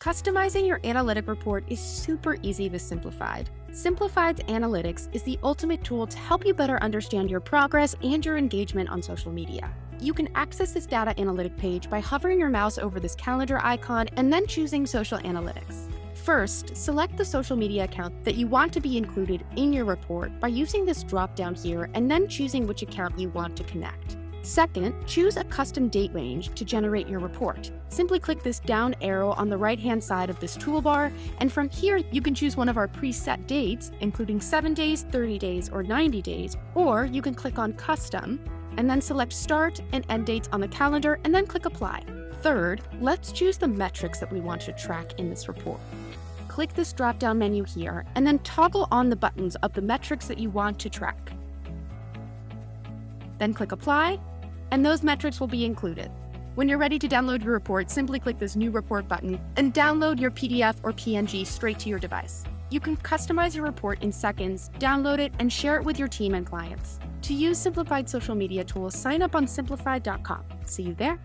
Customizing your analytic report is super easy with Simplified. Simplified's Analytics is the ultimate tool to help you better understand your progress and your engagement on social media. You can access this data analytic page by hovering your mouse over this calendar icon and then choosing Social Analytics. First, select the social media account that you want to be included in your report by using this drop-down here and then choosing which account you want to connect. Second, choose a custom date range to generate your report. Simply click this down arrow on the right-hand side of this toolbar, and from here you can choose one of our preset dates, including 7 days, 30 days, or 90 days, or you can click on Custom, and then select Start and End dates on the calendar, and then click Apply. Third, let's choose the metrics that we want to track in this report. Click this drop-down menu here, and then toggle on the buttons of the metrics that you want to track. Then click Apply, and those metrics will be included. When you're ready to download your report, simply click this New Report button and download your PDF or PNG straight to your device. You can customize your report in seconds, download it, and share it with your team and clients. To use Simplified social media tools, sign up on simplified.com. See you there.